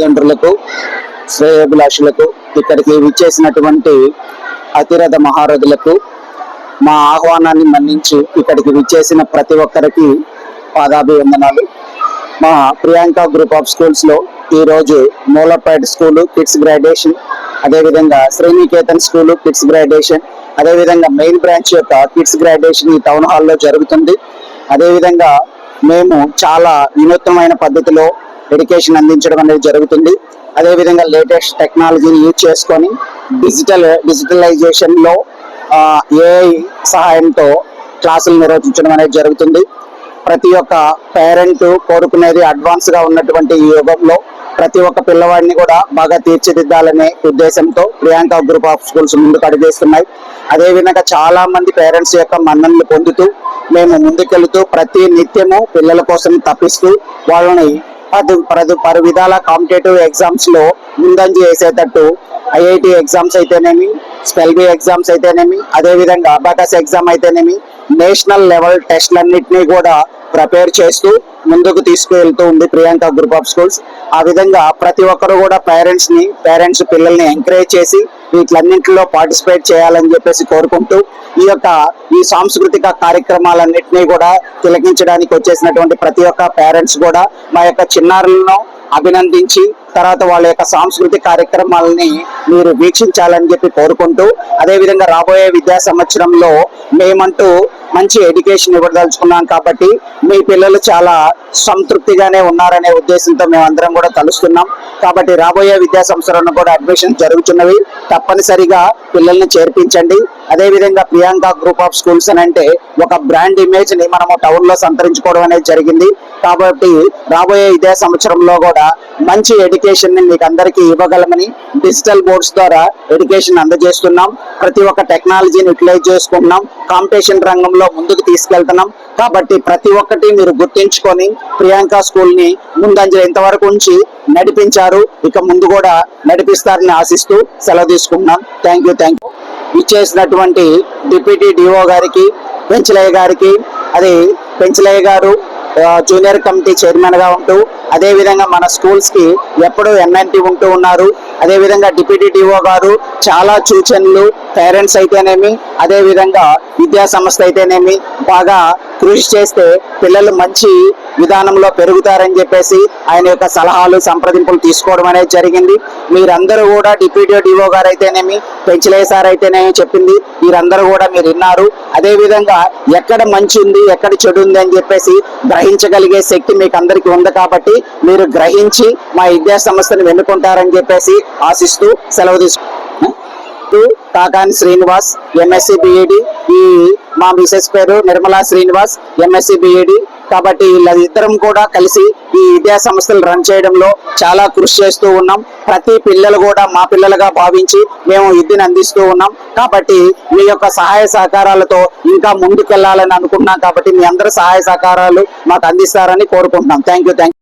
తల్లిదండ్రులకు శ్రేయోభిలాషులకు ఇక్కడికి విచ్చేసినటువంటి అతిరథ మహారథులకు మా ఆహ్వానాన్ని మన్నించి ఇక్కడికి విచ్చేసిన ప్రతి ఒక్కరికి పాదాభివందనాలు. మా ప్రియాంక గ్రూప్ ఆఫ్ స్కూల్స్ లో ఈ రోజు మూలపేట స్కూలు కిడ్స్ గ్రాడ్యుయేషన్, అదేవిధంగా శ్రీనికేతన్ స్కూలు కిడ్స్ గ్రాడ్యుయేషన్, అదేవిధంగా మెయిన్ బ్రాంచ్ యొక్క కిడ్స్ గ్రాడ్యుయేషన్ ఈ టౌన్ హాల్లో జరుగుతుంది. అదేవిధంగా మేము చాలా వినూత్నమైన పద్ధతిలో ఎడ్యుకేషన్ అందించడం అనేది జరుగుతుంది. అదేవిధంగా లేటెస్ట్ టెక్నాలజీని యూజ్ చేసుకొని డిజిటలైజేషన్ లో ఏఐ సహాయంతో క్లాసులు నిర్వహించడం అనేది జరుగుతుంది. ప్రతి ఒక్క పేరెంట్ కోరుకునేది అడ్వాన్స్ గా ఉన్నటువంటి ఈ యుగంలో ప్రతి ఒక్క పిల్లవాడిని కూడా బాగా తీర్చిదిద్దాలనే ఉద్దేశంతో ప్రియాంక గ్రూప్ ఆఫ్ స్కూల్స్ ముందుకు అడుగేస్తున్నాయి. అదేవిధంగా చాలా మంది పేరెంట్స్ యొక్క మన్ననలు పొందుతూ మేము ముందుకెళ్తూ ప్రతి నిత్యము పిల్లల కోసం తప్పిస్తూ వాళ్ళని పలు విధాల కాంపిటేటివ్ ఎగ్జామ్స్ లో ముందంజ వేసేటట్టు ఐఐటి ఎగ్జామ్స్ అయితేనేమి, స్పెల్బీ ఎగ్జామ్స్ అయితేనేమి, అదేవిధంగా అబాకస్ ఎగ్జామ్ అయితేనేమి, నేషనల్ లెవెల్ టెస్ట్లన్నింటినీ కూడా ప్రిపేర్ చేస్తూ ముందుకు తీసుకువెళ్తూ ఉంది ప్రియాంక గ్రూప్ ఆఫ్ స్కూల్స్. ఆ విధంగా ప్రతి ఒక్కరు కూడా పేరెంట్స్ పిల్లల్ని ఎంకరేజ్ చేసి వీటిలన్నింటిలో పార్టిసిపేట్ చేయాలని చెప్పేసి కోరుకుంటూ ఈ సాంస్కృతిక కార్యక్రమాలన్నింటినీ కూడా తిలకించడానికి వచ్చేసినటువంటి ప్రతి ఒక్క పేరెంట్స్ కూడా మా యొక్క చిన్నారులను అభినందించి తర్వాత వాళ్ళ యొక్క సాంస్కృతిక కార్యక్రమాలని మీరు వీక్షించాలని చెప్పి కోరుకుంటూ, అదేవిధంగా రాబోయే విద్యా సంవత్సరంలో మేమంటూ మంచి ఎడ్యుకేషన్ ఇవ్వదలుచుకున్నాం కాబట్టి మీ పిల్లలు చాలా సంతృప్తిగానే ఉన్నారనే ఉద్దేశంతో మేమందరం కూడా కలుస్తున్నాం. కాబట్టి రాబోయే విద్యా సంవత్సరంలో కూడా అడ్మిషన్ జరుగుతున్నవి, తప్పనిసరిగా పిల్లల్ని చేర్పించండి. అదేవిధంగా ప్రియాంక గ్రూప్ ఆఫ్ స్కూల్స్ అని అంటే ఒక బ్రాండ్ ఇమేజ్ ని మనము టౌన్ లో సంతరించుకోవడం అనేది జరిగింది. కాబట్టి రాబోయే విద్యా సంవత్సరంలో కూడా మంచి ఎడ్యుకేషన్ ని మీకు అందరికీ ఇవ్వగలమని డిజిటల్ బోర్డ్స్ ద్వారా ఎడ్యుకేషన్ అందజేస్తున్నాం. ప్రతి ఒక్క టెక్నాలజీని యూటిలైజ్ చేసుకుంటున్నాం, కాంపిటీషన్ రంగంలో ముందుకు తీసుకెళ్తున్నాం. కాబట్టి ప్రతి ఒక్కటి మీరు గుర్తించుకొని ప్రియాంక స్కూల్ ని ముందంజ ఇంతవరకు ఉంచి నడిపించారు, ఇక ముందు కూడా నడిపిస్తారని ఆశిస్తూ సెలవు తీసుకుంటున్నాం. Thank you. ఇచ్చేసినటువంటి డిప్యూటీ డిఓ గారికి, పెంచలయ్య గారికి, అది పెంచలయ్య గారు జూనియర్ కమిటీ చైర్మన్ గా ఉంటూ అదేవిధంగా మన స్కూల్స్ కి ఎప్పుడూ ఎన్ఎన్టీ ఉంటూ ఉన్నారు. అదేవిధంగా డిప్యూటీ డిఓ గారు చాలా సూచనలు పేరెంట్స్ అయితేనేమి, అదేవిధంగా విద్యా సంస్థ అయితేనేమి బాగా కృషి చేస్తే పిల్లలు మంచి విధానంలో పెరుగుతారని చెప్పేసి ఆయన యొక్క సలహాలు సంప్రదింపులు తీసుకోవడం అనేది జరిగింది. మీరందరూ కూడా డిప్యూటీ డిఓ గారు అయితేనేమి, పెంచలయ్య సార్ అయితేనేమి చెప్పింది మీరందరూ కూడా మీరు విన్నారు. అదేవిధంగా ఎక్కడ మంచి ఉంది ఎక్కడ చెడు ఉంది అని చెప్పేసి గ్రహించగలిగే శక్తి మీకు అందరికీ ఉంది. కాబట్టి మీరు గ్రహించి మా విద్యా సంస్థను వెన్నుకుంటారని చెప్పేసి ఆశిస్తూ సెలవు తీసుకుంటున్నాను. Kakani Srinivas, MSc BEd. ఈ మా మిసెస్ పేరు నిర్మలా శ్రీనివాస్, ఎంఎస్సి బిఈడి. కాబట్టి వీళ్ళిద్దరం కూడా కలిసి ఈ విద్యా సంస్థలు రన్ చేయడంలో చాలా కృషి చేస్తూ ఉన్నాం. ప్రతి పిల్లలు కూడా మా పిల్లలుగా భావించి మేము విద్యను అందిస్తూ ఉన్నాం. కాబట్టి మీ యొక్క సహాయ సహకారాలతో ఇంకా ముందుకెళ్లాలని అనుకున్నాం. కాబట్టి మీ అందరి సహాయ సహకారాలు మాకు అందిస్తారని కోరుకుంటున్నాం. Thank you.